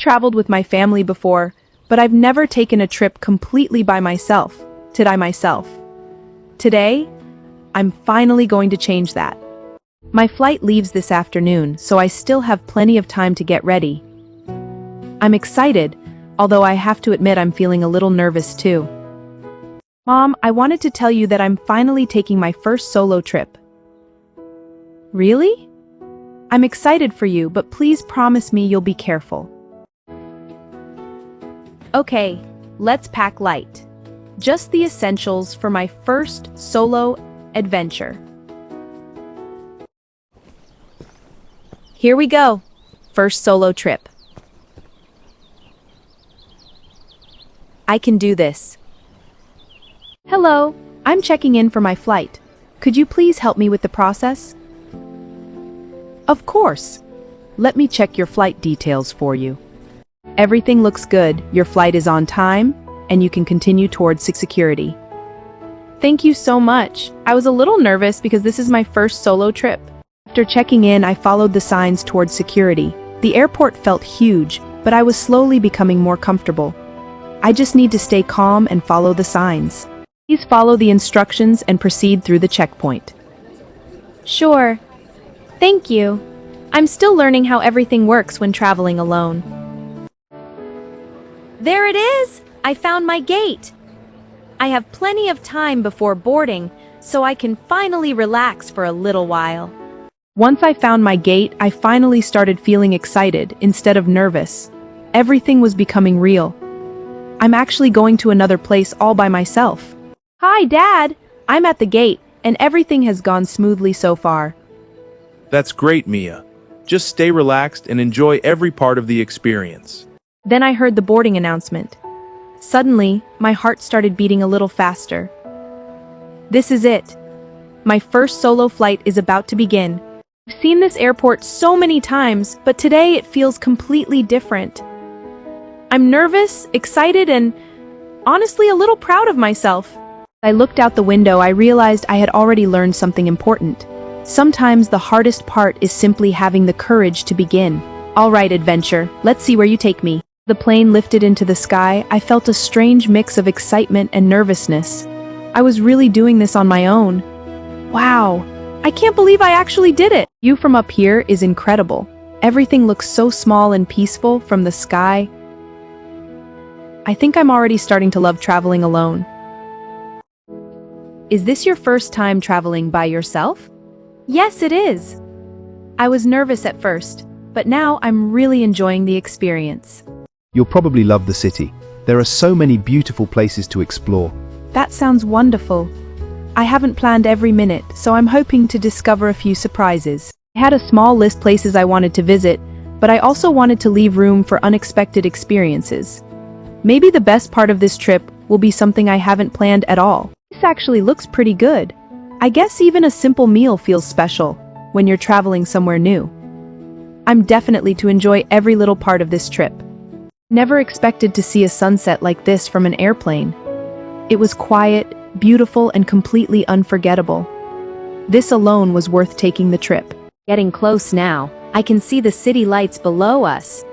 Traveled with my family before, but I've never taken a trip completely by myself. Today, I'm finally going to change that. My flight leaves this afternoon, so I still have plenty of time to get ready. I'm excited, although I have to admit I'm feeling a little nervous too. Mom, I wanted to tell you that I'm finally taking my first solo trip. Really? I'm excited for you, but please promise me you'll be careful. Okay, let's pack light. Just the essentials for my first solo adventure. Here we go. First solo trip. I can do this. Hello, I'm checking in for my flight. Could you please help me with the process? Of course. Let me check your flight details for you. Everything looks good, your flight is on time, and you can continue towards security. Thank you so much. I was a little nervous because this is my first solo trip. After checking in, I followed the signs towards security. The airport felt huge, but I was slowly becoming more comfortable. I just need to stay calm and follow the signs. Please follow the instructions and proceed through the checkpoint. Sure. Thank you. I'm still learning how everything works when traveling alone. There it is! I found my gate. I have plenty of time before boarding, so I can finally relax for a little while. Once I found my gate, I finally started feeling excited instead of nervous. Everything was becoming real. I'm actually going to another place all by myself. Hi, Dad! I'm at the gate, and everything has gone smoothly so far. That's great, Mia. Just stay relaxed and enjoy every part of the experience. Then I heard the boarding announcement. Suddenly, my heart started beating a little faster. This is it. My first solo flight is about to begin. I've seen this airport so many times, but today it feels completely different. I'm nervous, excited, and honestly a little proud of myself. I looked out the window, I realized I had already learned something important. Sometimes the hardest part is simply having the courage to begin. All right, adventure, let's see where you take me. The plane lifted into the sky. I felt a strange mix of excitement and nervousness. I was really doing this on my own. Wow, I can't believe I actually did it! View from up here is incredible. Everything looks so small and peaceful from the sky. I think I'm already starting to love traveling alone. Is this your first time traveling by yourself? Yes, it is. I was nervous at first, but now I'm really enjoying the experience. You'll probably love the city. There are so many beautiful places to explore. That sounds wonderful. I haven't planned every minute, so I'm hoping to discover a few surprises. I had a small list of places I wanted to visit, but I also wanted to leave room for unexpected experiences. Maybe the best part of this trip will be something I haven't planned at all. This actually looks pretty good. I guess even a simple meal feels special when you're traveling somewhere new. I'm definitely to enjoy every little part of this trip. Never expected to see a sunset like this from an airplane. It was quiet, beautiful, and completely unforgettable. This alone was worth taking the trip. Getting close now, I can see the city lights below us.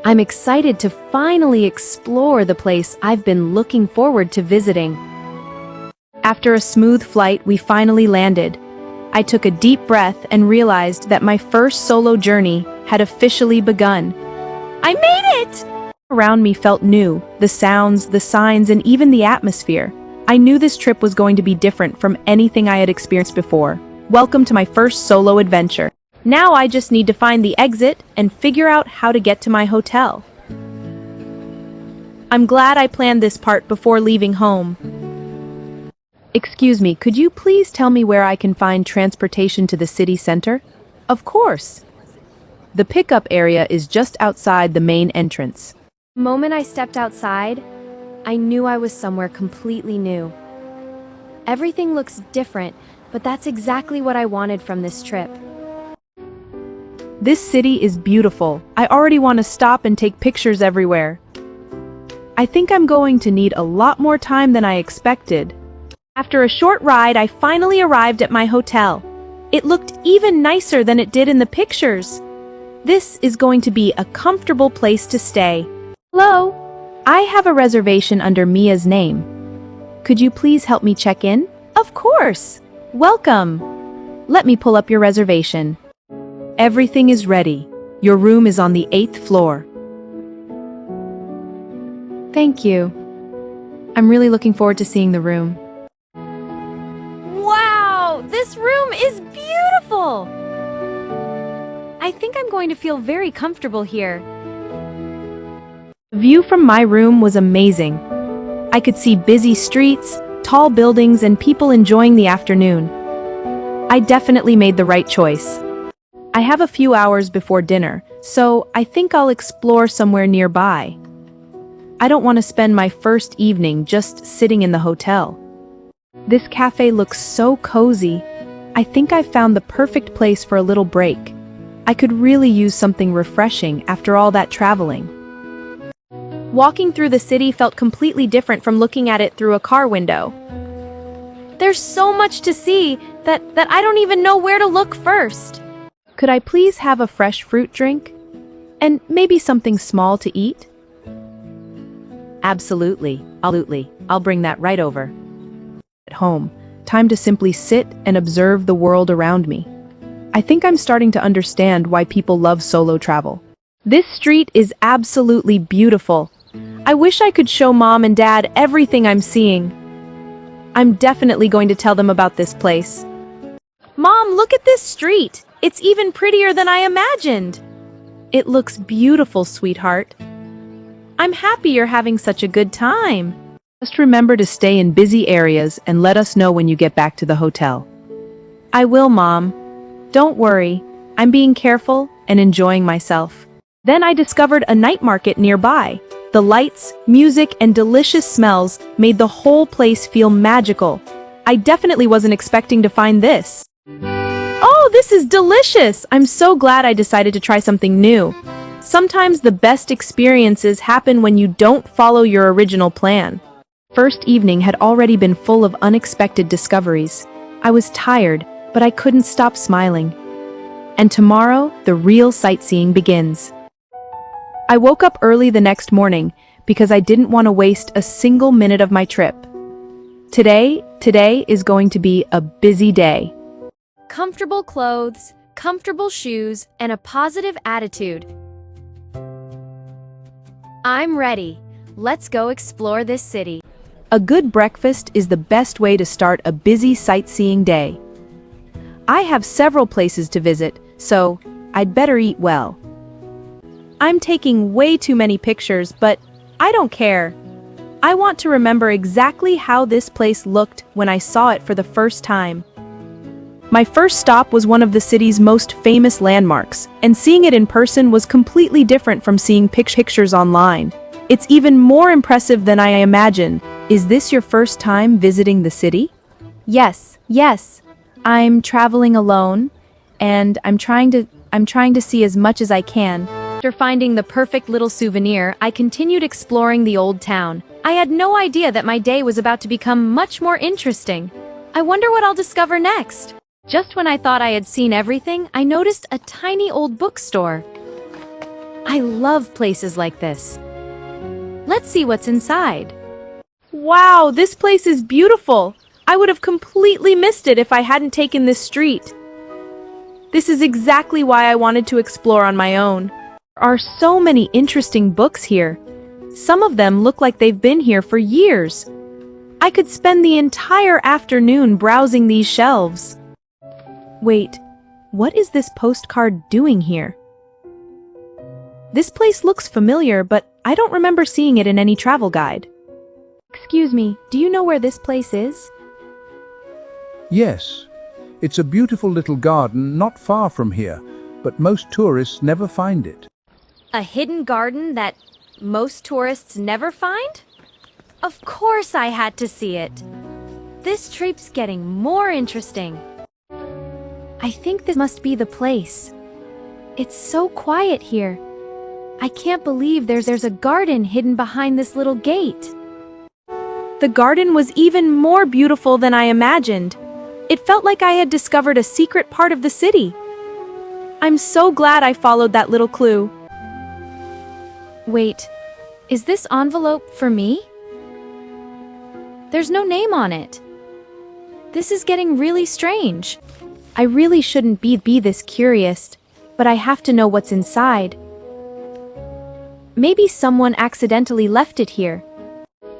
I'm excited to finally explore the place I've been looking forward to visiting. After a smooth flight, we finally landed. I took a deep breath and realized that my first solo journey had officially begun. I made it! Around me felt new, the sounds, the signs, and even the atmosphere. I knew this trip was going to be different from anything I had experienced before. Welcome to my first solo adventure. Now I just need to find the exit and figure out how to get to my hotel. I'm glad I planned this part before leaving home. Excuse me, could you please tell me where I can find transportation to the city center? Of course. The pickup area is just outside the main entrance. The moment I stepped outside, I knew I was somewhere completely new. Everything looks different, but that's exactly what I wanted from this trip. This city is beautiful. I already want to stop and take pictures everywhere. I think I'm going to need a lot more time than I expected. After a short ride, I finally arrived at my hotel. It looked even nicer than it did in the pictures. This is going to be a comfortable place to stay. Hello? I have a reservation under Mia's name. Could you please help me check in? Of course! Welcome! Let me pull up your reservation. Everything is ready. Your room is on the 8th floor. Thank you. I'm really looking forward to seeing the room. Wow! This room is beautiful! I think I'm going to feel very comfortable here. The view from my room was amazing. I could see busy streets, tall buildings, and people enjoying the afternoon. I definitely made the right choice. I have a few hours before dinner, so I think I'll explore somewhere nearby. I don't want to spend my first evening just sitting in the hotel. This cafe looks so cozy. I think I've found the perfect place for a little break. I could really use something refreshing after all that traveling. Walking through the city felt completely different from looking at it through a car window. There's so much to see that I don't even know where to look first. Could I please have a fresh fruit drink? And maybe something small to eat? Absolutely. I'll bring that right over. At home, time to simply sit and observe the world around me. I think I'm starting to understand why people love solo travel. This street is absolutely beautiful. I wish I could show Mom and Dad everything I'm seeing. I'm definitely going to tell them about this place. Mom, look at this street! It's even prettier than I imagined! It looks beautiful, sweetheart. I'm happy you're having such a good time. Just remember to stay in busy areas and let us know when you get back to the hotel. I will, Mom. Don't worry, I'm being careful and enjoying myself. Then I discovered a night market nearby. The lights, music, and delicious smells made the whole place feel magical. I definitely wasn't expecting to find this. Oh, this is delicious! I'm so glad I decided to try something new. Sometimes the best experiences happen when you don't follow your original plan. First evening had already been full of unexpected discoveries. I was tired, but I couldn't stop smiling. And tomorrow, the real sightseeing begins. I woke up early the next morning because I didn't want to waste a single minute of my trip. Today is going to be a busy day. Comfortable clothes, comfortable shoes, and a positive attitude. I'm ready. Let's go explore this city. A good breakfast is the best way to start a busy sightseeing day. I have several places to visit, so I'd better eat well. I'm taking way too many pictures, but I don't care. I want to remember exactly how this place looked when I saw it for the first time. My first stop was one of the city's most famous landmarks, and seeing it in person was completely different from seeing pictures online. It's even more impressive than I imagined. Is this your first time visiting the city? Yes. I'm traveling alone, and I'm trying to see as much as I can. After finding the perfect little souvenir, I continued exploring the old town. I had no idea that my day was about to become much more interesting. I wonder what I'll discover next. Just when I thought I had seen everything, I noticed a tiny old bookstore. I love places like this. Let's see what's inside. Wow, this place is beautiful. I would have completely missed it if I hadn't taken this street. This is exactly why I wanted to explore on my own. There are so many interesting books here. Some of them look like they've been here for years. I could spend the entire afternoon browsing these shelves. Wait, what is this postcard doing here? This place looks familiar, but I don't remember seeing it in any travel guide. Excuse me, do you know where this place is? Yes, it's a beautiful little garden not far from here, but most tourists never find it. A hidden garden that most tourists never find? Of course I had to see it. This trip's getting more interesting. I think this must be the place. It's so quiet here. I can't believe there's a garden hidden behind this little gate. The garden was even more beautiful than I imagined. It felt like I had discovered a secret part of the city. I'm so glad I followed that little clue. Wait, is this envelope for me? There's no name on it. This is getting really strange. I really shouldn't be this curious, but I have to know what's inside. Maybe someone accidentally left it here.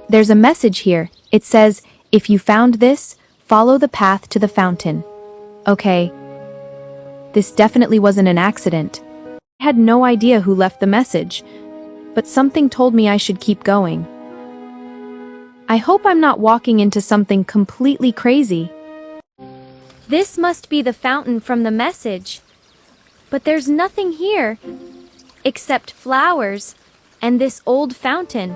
There's a message here. It says, if you found this, follow the path to the fountain. Okay. This definitely wasn't an accident. I had no idea who left the message, but something told me I should keep going. I hope I'm not walking into something completely crazy. This must be the fountain from the message. But there's nothing here, except flowers and this old fountain.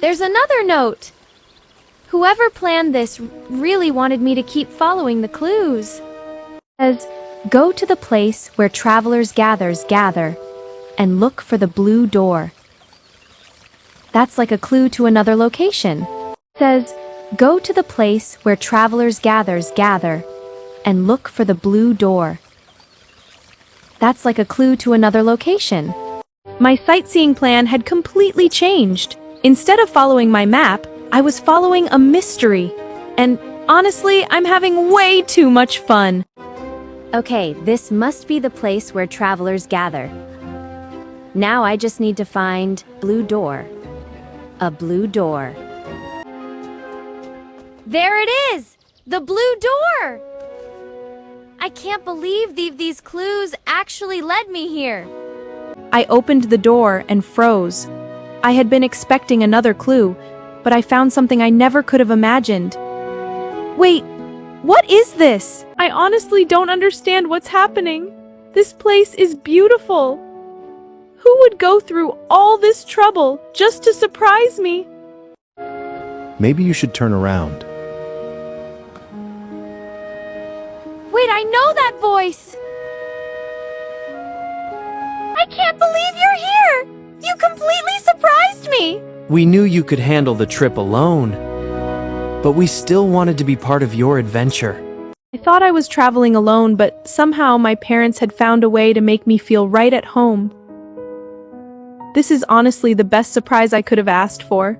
There's another note. Whoever planned this really wanted me to keep following the clues. It says, go to the place where travelers gather, and look for the blue door. That's like a clue to another location. It says, go to the place where travelers gather, and look for the blue door. That's like a clue to another location. My sightseeing plan had completely changed. Instead of following my map, I was following a mystery. And honestly, I'm having way too much fun. Okay, this must be the place where travelers gather. Now I just need to find blue door. A blue door. There it is! The blue door! I can't believe these clues actually led me here. I opened the door and froze. I had been expecting another clue, but I found something I never could have imagined. Wait, what is this? I honestly don't understand what's happening. This place is beautiful. Who would go through all this trouble just to surprise me? Maybe you should turn around. Wait, I know that voice! I can't believe you're here! You completely surprised me! We knew you could handle the trip alone, but we still wanted to be part of your adventure. I thought I was traveling alone, but somehow my parents had found a way to make me feel right at home. This is honestly the best surprise I could have asked for.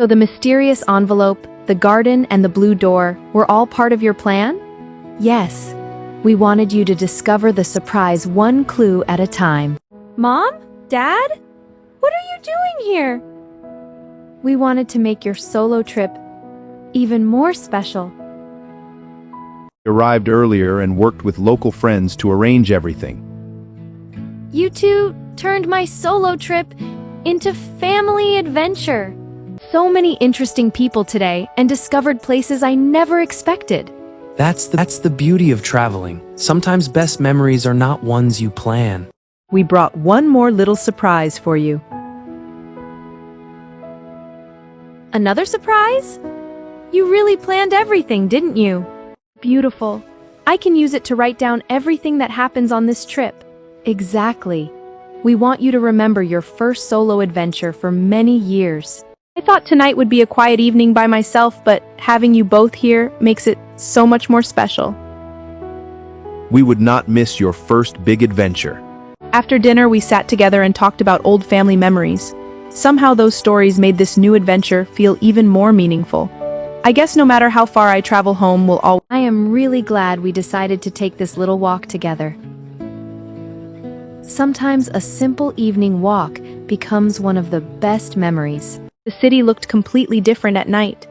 So the mysterious envelope, the garden, and the blue door were all part of your plan? Yes. We wanted you to discover the surprise one clue at a time. Mom? Dad? What are you doing here? We wanted to make your solo trip even more special. We arrived earlier and worked with local friends to arrange everything. You two turned my solo trip into family adventure. So many interesting people today and discovered places I never expected. That's the beauty of traveling. Sometimes best memories are not ones you plan. We brought one more little surprise for you. Another surprise? You really planned everything, didn't you? Beautiful. I can use it to write down everything that happens on this trip. Exactly. We want you to remember your first solo adventure for many years. I thought tonight would be a quiet evening by myself, but having you both here makes it so much more special. We would not miss your first big adventure. After dinner, we sat together and talked about old family memories. Somehow those stories made this new adventure feel even more meaningful. I guess no matter how far I travel home, we'll always... I am really glad we decided to take this little walk together. Sometimes a simple evening walk becomes one of the best memories. The city looked completely different at night.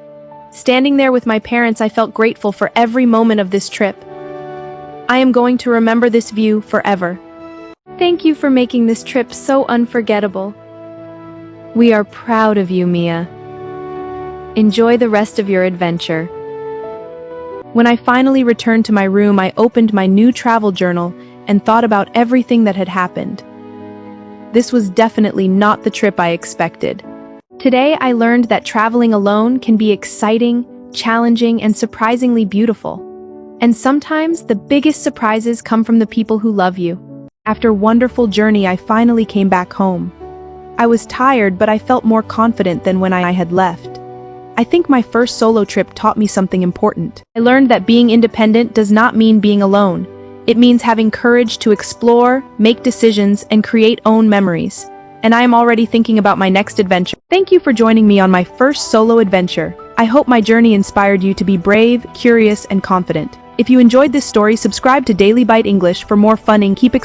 Standing there with my parents, I felt grateful for every moment of this trip. I am going to remember this view forever. Thank you for making this trip so unforgettable. We are proud of you, Mia. Enjoy the rest of your adventure. When I finally returned to my room, I opened my new travel journal and thought about everything that had happened. This was definitely not the trip I expected. Today, I learned that traveling alone can be exciting, challenging, and surprisingly beautiful. And sometimes the biggest surprises come from the people who love you. After a wonderful journey, I finally came back home. I was tired, but I felt more confident than when I had left. I think my first solo trip taught me something important. I learned that being independent does not mean being alone. It means having courage to explore, make decisions, and create own memories. And I am already thinking about my next adventure. Thank you for joining me on my first solo adventure. I hope my journey inspired you to be brave, curious, and confident. If you enjoyed this story, subscribe to Daily Bite English for more fun and keep